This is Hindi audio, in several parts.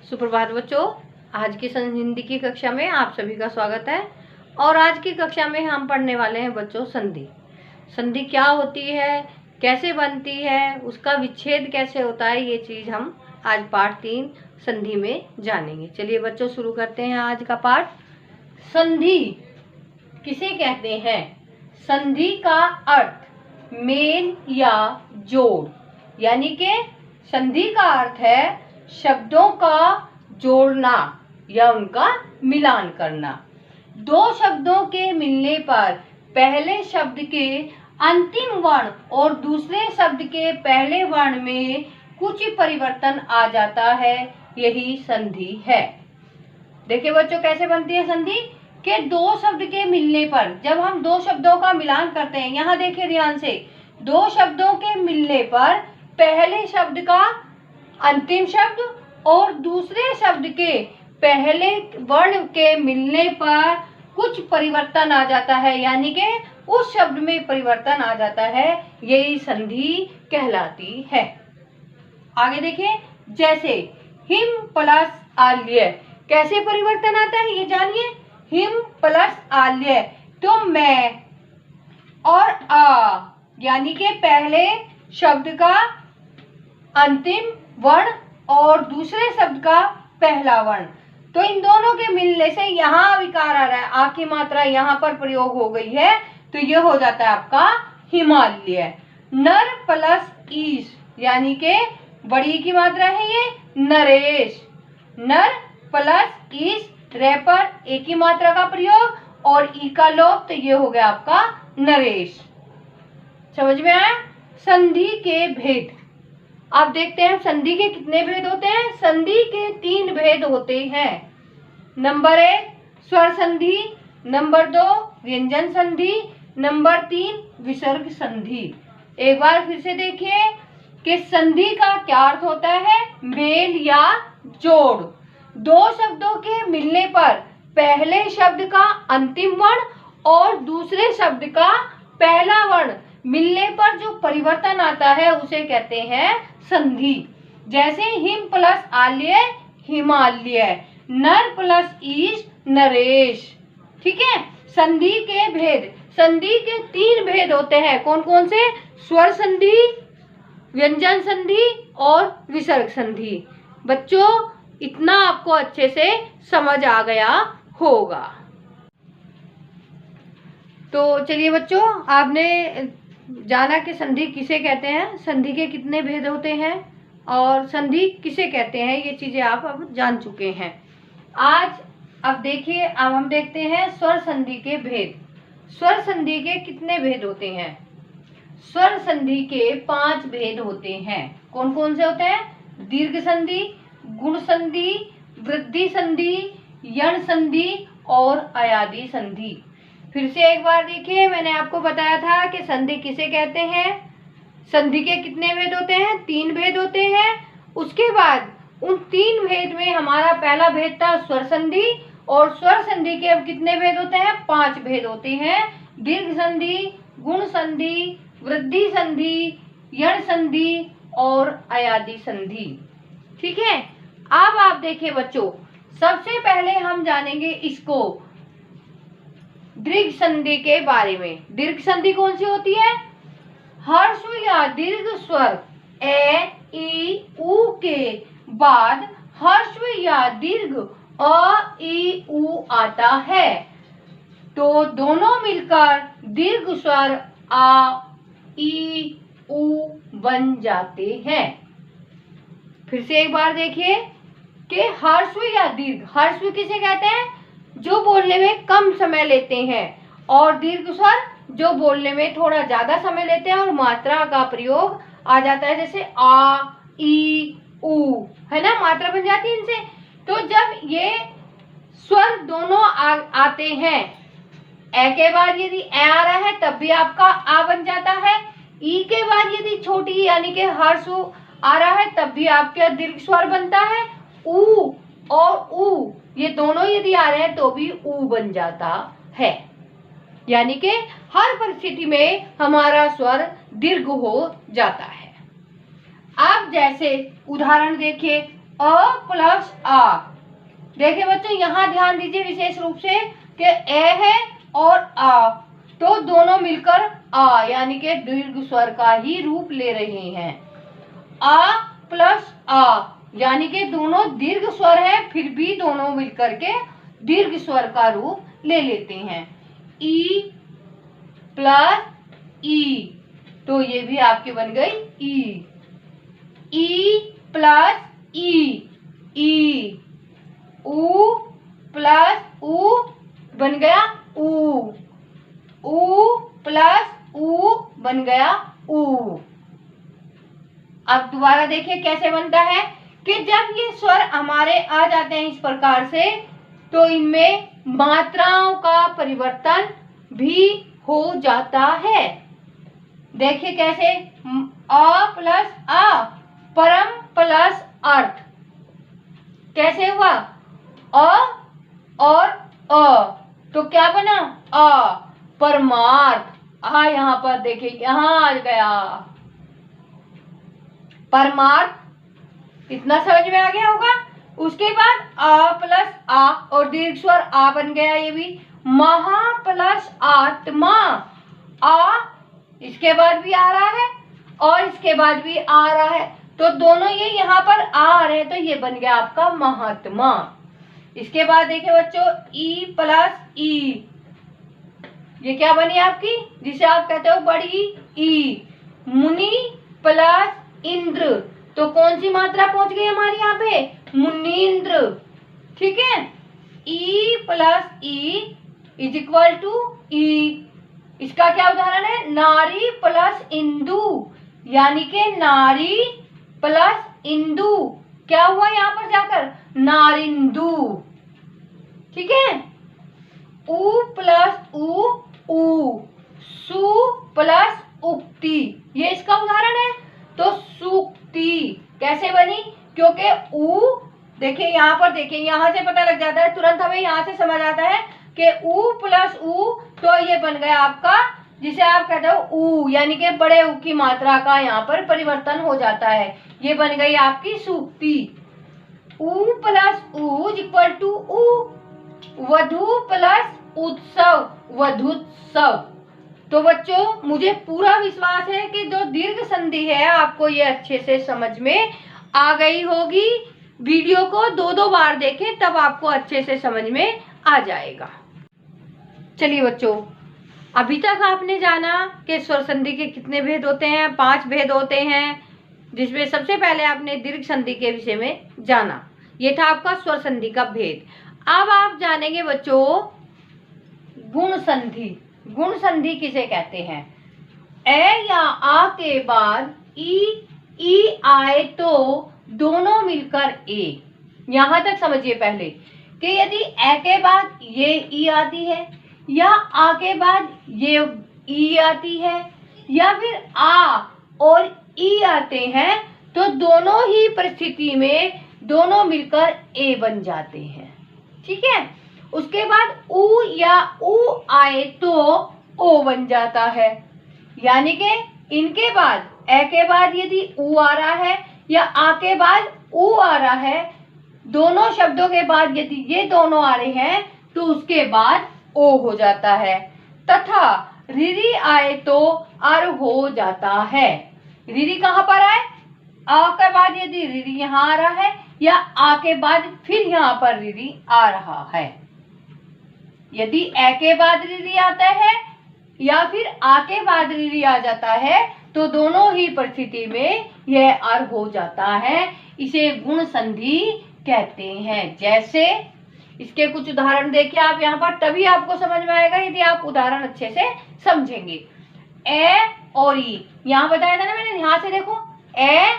सुप्रभात बच्चों, आज की हिंदी की कक्षा में आप सभी का स्वागत है। और आज की कक्षा में हम पढ़ने वाले हैं बच्चों संधि। संधि क्या होती है, कैसे बनती है, उसका विच्छेद कैसे होता है, ये चीज हम आज पाठ 3 संधि में जानेंगे। चलिए बच्चों शुरू करते हैं आज का पाठ। संधि किसे कहते हैं? संधि का अर्थ मेल या जोड़, यानी कि संधि का अर्थ है शब्दों का जोड़ना या उनका मिलान करना। दो शब्दों के मिलने पर पहले शब्द के अंतिम वर्ण और दूसरे शब्द के पहले वर्ण में कुछ परिवर्तन आ जाता है, यही संधि है। देखिए बच्चों कैसे बनती है संधि के दो शब्द के मिलने पर, जब हम दो शब्दों का मिलान करते हैं, यहाँ देखिए ध्यान से, दो शब्दों के मिलने पर पहले शब्द का अंतिम शब्द और दूसरे शब्द के पहले वर्ण के मिलने पर कुछ परिवर्तन आ जाता है, यानी कि उस शब्द में परिवर्तन आ जाता है, यही संधि कहलाती है। आगे देखिए, जैसे हिम प्लस आल्य, कैसे परिवर्तन आता है ये जानिए। हिम प्लस आल्य, तो मैं और आ, यानी कि पहले शब्द का अंतिम वर्ण और दूसरे शब्द का पहला वर्ण, तो इन दोनों के मिलने से यहाँ विकार आ रहा है, आ की मात्रा यहाँ पर प्रयोग हो गई है, तो ये हो जाता है आपका हिमालय। नर प्लस ईश, यानी कि बड़ी की मात्रा है ये नरेश। नर प्लस ईश, रे पर ए की मात्रा का प्रयोग और ई का लोप, तो ये हो गया आपका नरेश। समझ में आया? संधि के भेद, आप देखते हैं संधि के कितने भेद होते हैं? संधि के 3 भेद होते हैं। नंबर 1 स्वर संधि, नंबर 2 व्यंजन संधि, नंबर 3 विसर्ग संधि। एक बार फिर से देखिए कि संधि का क्या अर्थ होता है? मेल या जोड़। दो शब्दों के मिलने पर पहले शब्द का अंतिम वर्ण और दूसरे शब्द का पहला वर्ण मिलने पर जो परिवर्तन आता है उसे कहते हैं संधि। जैसे हिम प्लस आल्य हिमालय, नर प्लस ईश नरेश। ठीक है। संधि के भेद, संधि के 3 भेद होते हैं। कौन कौन से? स्वर संधि, व्यंजन संधि और विसर्ग संधि। बच्चों इतना आपको अच्छे से समझ आ गया होगा। तो चलिए बच्चों, आपने जाना कि संधि किसे कहते हैं, संधि के कितने भेद होते हैं और संधि किसे कहते हैं, ये चीजें आप अब जान चुके हैं। अब देखिए, अब हम देखते हैं स्वर संधि के भेद। स्वर संधि के कितने भेद होते हैं? स्वर संधि के 5 भेद होते हैं। कौन कौन से होते हैं? दीर्घ संधि, गुण संधि, वृद्धि संधि, यण संधि और अयादि संधि। फिर से एक बार देखिए, मैंने आपको बताया था कि संधि किसे कहते हैं। संधि के कितने भेद होते हैं? 3 भेद होते हैं। उसके बाद उन 3 भेद में हमारा पहला भेद था स्वर संधि, और स्वर संधि के अब कितने भेद होते हैं? 5 भेद होते हैं। दीर्घ संधि, गुण संधि, वृद्धि संधि, यण संधि और अयादि संधि। ठीक है। अब आप देखिए बच्चों, सबसे पहले हम जानेंगे इसको दीर्घ संधि के बारे में। दीर्घ संधि कौन सी होती है? ह्रस्व या दीर्घ स्वर ए, ई, उ के बाद ह्रस्व या दीर्घ अ, ई, उ आता है, तो दोनों मिलकर दीर्घ स्वर आ, ई, उ बन जाते हैं। फिर से एक बार देखिए कि ह्रस्व या दीर्घ, ह्रस्व किसे कहते हैं? जो बोलने में कम समय लेते हैं, और दीर्घ स्वर जो बोलने में थोड़ा ज्यादा समय लेते हैं और मात्रा का प्रयोग आ जाता है, जैसे आ, ई, उ, है ना, मात्रा बन जाती है इनसे। तो जब ये स्वर दोनों आते हैं, ए के बाद यदि ए आ रहा है तब भी आपका आ बन जाता है, ई के बाद यदि छोटी यानी कि ह्रस्व आ रहा है तब भी आपका दीर्घ स्वर बनता है। उ और उ ये दोनों यदि आ रहे हैं तो भी उ बन जाता है, यानी कि हर परिस्थिति में हमारा स्वर दीर्घ हो जाता है। आप जैसे उदाहरण देखिए, अ प्लस आ। देखिए बच्चों यहाँ ध्यान दीजिए विशेष रूप से कि ए है और आ, तो दोनों मिलकर आ यानी कि दीर्घ स्वर का ही रूप ले रहे हैं। आ प्लस आ यानी कि दोनों दीर्घ स्वर है, फिर भी दोनों मिलकर के दीर्घ स्वर का रूप ले लेते हैं। ई प्लस ई, तो ये भी आपके बन गई ई। ई प्लस ई, ई। ऊ प्लस ऊ बन गया ऊ। ऊ प्लस ऊ बन गया ऊ। अब दोबारा देखिए कैसे बनता है कि जब ये स्वर हमारे आ जाते हैं इस प्रकार से, तो इनमें मात्राओं का परिवर्तन भी हो जाता है। देखिए कैसे, अ प्लस आ, परम प्लस अर्थ, कैसे हुआ अ और अ, तो क्या बना अ, परमार्थ। आ यहाँ पर देखिए यहाँ आ गया परमार्थ, इतना समझ में आ गया होगा। उसके बाद आ प्लस आ और दीर्घ स्वर आ बन गया, ये भी महा प्लस आत्मा। आ इसके बाद भी आ रहा है और इसके बाद भी आ रहा है, तो दोनों ये यहाँ पर आ रहे हैं, तो ये बन गया आपका महात्मा। इसके बाद देखिए बच्चों ई प्लस ई, ये क्या बनी आपकी, जिसे आप कहते हो बड़ी ई। मुनि प्लस इंद्र, तो कौन सी मात्रा पहुंच गई हमारी यहाँ पे, मुनीन्द्र। ठीक है, e plus e is equal to e. इसका क्या उदाहरण है, नारी प्लस इंदु, यानी कि नारी प्लस इंदु, क्या हुआ यहाँ पर जाकर नारिंदु। ठीक है, उ प्लस उ, सु प्लस उक्ति, ये इसका उदाहरण है। तो सूक्ति कैसे बनी, क्योंकि उ देखिए यहाँ पर, देखिए यहाँ से पता लग जाता है तुरंत, हमें यहाँ से समझ आता है कि उ प्लस उ, तो ये बन गया आपका जिसे आप कहते हो उ, यानी कि बड़े उ की मात्रा का यहाँ पर परिवर्तन हो जाता है, ये बन गई आपकी सूक्ति। उ प्लस उ इक्वल टू उ। वधु प्लस उत्सव, वधुत्सव। तो बच्चों मुझे पूरा विश्वास है कि जो दीर्घ संधि है आपको ये अच्छे से समझ में आ गई होगी। वीडियो को दो बार देखें तब आपको अच्छे से समझ में आ जाएगा। चलिए बच्चों, अभी तक आपने जाना कि स्वर संधि के कितने भेद होते हैं, 5 भेद होते हैं, जिसमें सबसे पहले आपने दीर्घ संधि के विषय में जाना, ये था आपका स्वर संधि का भेद। अब आप जानेंगे बच्चों गुण संधि। गुण संधि किसे कहते हैं, ए या आ के बाद ई आए तो दोनों मिलकर ए। यहां तक समझिए पहले कि यदि ए के बाद ये ई आती है या आ के बाद ये ई आती है या फिर आ और ई आते हैं, तो दोनों ही परिस्थिति में दोनों मिलकर ए बन जाते हैं। ठीक है, उसके बाद उ या उ आए तो ओ बन जाता है, यानी कि इनके बाद ए के बाद यदि उ आ रहा है या आ के बाद उ आ रहा है, दोनों शब्दों के बाद यदि ये दोनों आ रहे हैं तो उसके बाद ओ हो जाता है। तथा रिरी आए तो अर हो जाता है। रिरी कहाँ पर आए, आ के बाद यदि रिरी यहाँ आ रहा है या आ के बाद फिर यहाँ पर रिरी आ रहा है। यदि ए के बाद रिरी आता है या फिर आ के बाद रिरी आ जाता है, तो दोनों ही परिस्थिति में यह अर हो जाता है। इसे गुण संधि कहते हैं। जैसे इसके कुछ उदाहरण देखिए आप यहाँ पर, तभी आपको समझ में आएगा यदि आप उदाहरण अच्छे से समझेंगे। ए और ई, यहाँ बताया था ना मैंने, यहाँ से देखो ए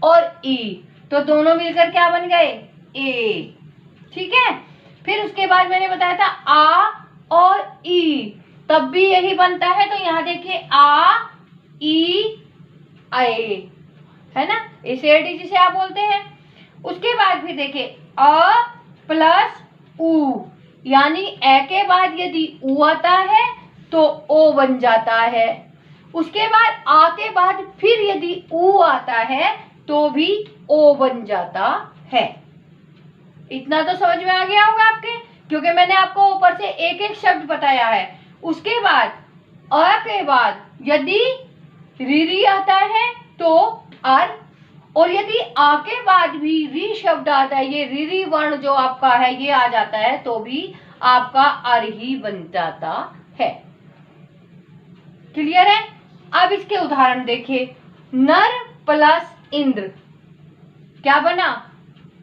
और ई, तो दोनों मिलकर क्या बन गए ए। ठीक है, फिर उसके बाद मैंने बताया था आ और ई, तब भी यही बनता है। तो यहाँ देखिए आ ई आए, है ना, एसएडी जिसे आप बोलते हैं। उसके बाद फिर देखिए अ प्लस उ, यानी ए के बाद यदि उ आता है तो ओ बन जाता है। उसके बाद आ के बाद फिर यदि उ आता है तो भी ओ बन जाता है। इतना तो समझ में आ गया होगा आपके, क्योंकि मैंने आपको ऊपर से एक एक शब्द बताया है। उसके बाद अ के बाद यदि री आता है तो अर, और यदि आ के बाद भी री शब्द आता है, ये री वर्ण जो आपका है ये आ जाता है, तो भी आपका अर ही बन जाता है। क्लियर है? अब इसके उदाहरण देखिए। नर प्लस इंद्र क्या बना?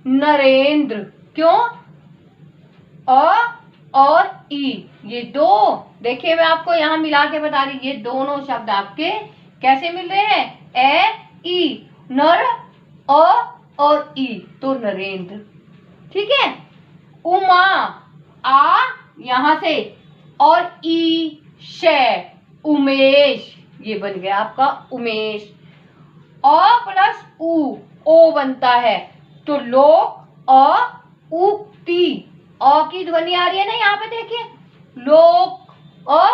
नरेंद्र। क्यों? अ और ई, ये दो, देखिए मैं आपको यहां मिला के बता रही, ये दोनों शब्द आपके कैसे मिल रहे हैं? ए ई, नर अ और ई, तो नरेंद्र। ठीक है। उमा, आ यहां से, और ई शे, उमेश, ये बन गया आपका उमेश। अ प्लस उ, ओ बनता है, तो लोक अ उक्ति, अ की ध्वनि आ रही है ना यहाँ पे देखिए, लोक अ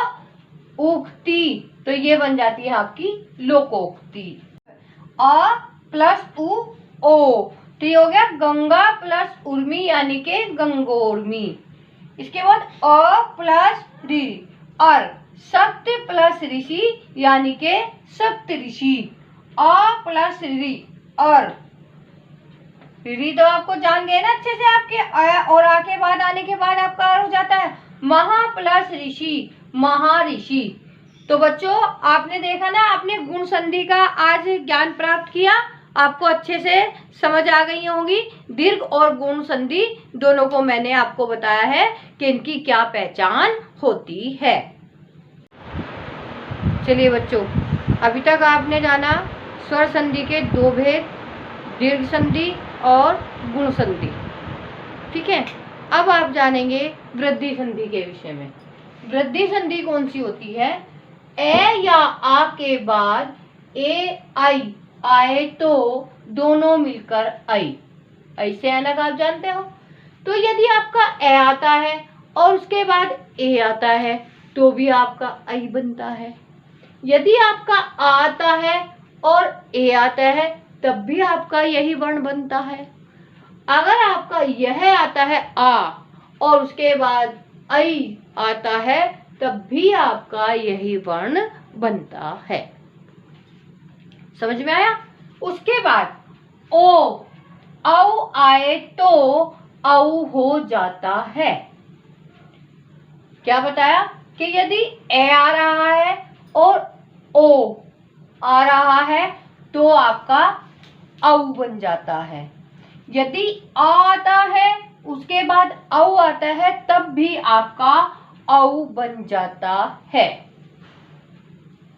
उक्ति, तो ये बन जाती है आपकी लोकोक्ति। अ प्लस उ ओ, तो ये हो गया गंगा प्लस उर्मी यानी के गंगोर्मी। इसके बाद अ प्लस रि अर, सत्य प्लस ऋषि यानी के सप्त ऋषि। अ प्लस रि अर, री तो आपको जान गए ना अच्छे से आपके, और आ के बाद आने के बाद आपका अर हो जाता है। महा प्लस ऋषि, महाऋषि। तो बच्चों आपने देखा ना, आपने गुण संधि का आज ज्ञान प्राप्त किया, आपको अच्छे से समझ आ गई होगी। दीर्घ और गुण संधि दोनों को मैंने आपको बताया है कि इनकी क्या पहचान होती है। चलिए बच्चों, अभी तक आपने जाना स्वर संधि के दो भेद, दीर्घ संधि और गुण संधि। ठीक है। अब आप जानेंगे वृद्धि संधि के विषय में। वृद्धि संधि कौन सी होती है? ए या आ के बाद ए आई आए तो दोनों मिलकर आई, ऐसे है ना, आप जानते हो। तो यदि आपका ए आता है और उसके बाद ए आता है तो भी आपका आई बनता है। यदि आपका आ आता है और ए आता है तब भी आपका यही वर्ण बनता है। अगर आपका यह आता है आ और उसके बाद आई आता है तब भी आपका यही वर्ण बनता है। समझ में आया? उसके बाद ओ, औ आए तो औ हो जाता है। क्या बताया कि यदि ए आ रहा है और ओ आ रहा है तो आपका औ बन जाता है। यदि आ आता है उसके बाद औ आता है तब भी आपका औ बन जाता है।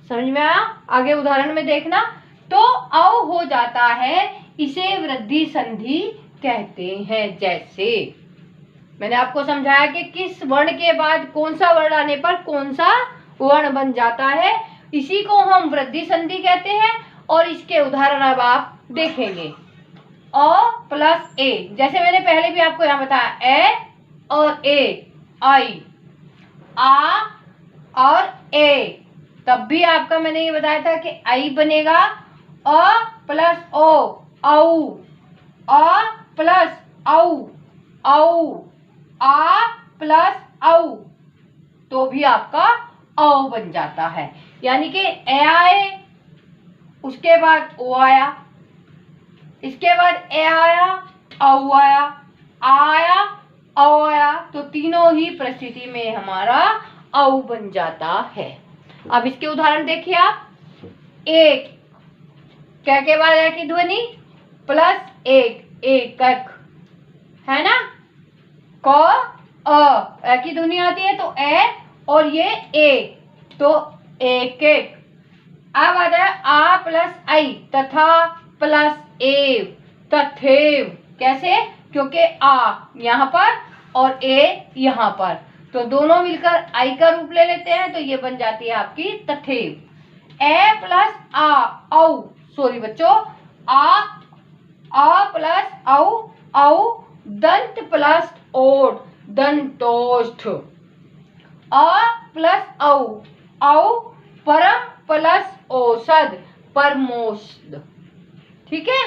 समझ में आया? आगे उदाहरण में देखना। तो औ हो जाता है, इसे वृद्धि संधि कहते हैं। जैसे मैंने आपको समझाया कि किस वर्ण के बाद कौन सा वर्ण आने पर कौन सा वर्ण बन जाता है, इसी को हम वृद्धि संधि कहते हैं। और इसके उदाहरण अब आप देखेंगे। अ प्लस ए, जैसे मैंने पहले भी आपको यहाँ बताया, ए और ए आई, आ और ए, तब भी आपका मैंने ये बताया था कि आई बनेगा। अ प्लस ओ औ, अ प्लस औ औ, आ प्लस औ, तो भी आपका औ बन जाता है। यानी कि ए आए उसके बाद ओ आया, इसके बाद ए आया औ आया, आया औ आया, तो तीनों ही परिस्थिति में हमारा औ बन जाता है। अब इसके उदाहरण देखिए आप। एक, क्या के बाद है की ध्वनि प्लस एक, एकक, है ना। क अ की ध्वनि आती है तो ए, और ये ए तो एक एक। अब आता है आ प्लस आई, तथा प्लस एव, तथेव। कैसे? क्योंकि आ यहाँ पर और ए यहाँ पर, तो दोनों मिलकर आई का रूप ले लेते हैं, तो ये बन जाती है आपकी तथेव। ए प्लस आ औ, सॉरी बच्चों, आ प्लस औ, दंत प्लस ओठ, दंतोष्ठ। अ प्लस औ, परम प्लस औषध, परमोषध। ठीक है।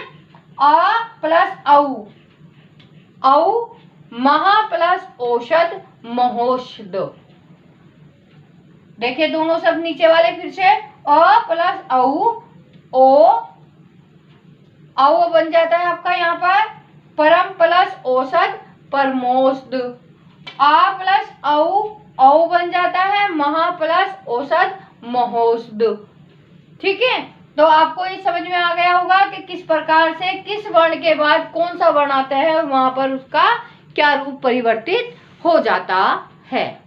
अ प्लस औ, औ महा प्लस औषध महोषध। देखिए दोनों शब्द नीचे वाले फिर से, अ प्लस औ बन जाता है आपका यहाँ पर परम प्लस औषध परमोषध। आ प्लस औ बन जाता है महा प्लस औषध महोषध। ठीक है, तो आपको ये समझ में आ गया होगा कि किस प्रकार से किस वर्ण के बाद कौन सा वर्ण आता है और वहां पर उसका क्या रूप परिवर्तित हो जाता है।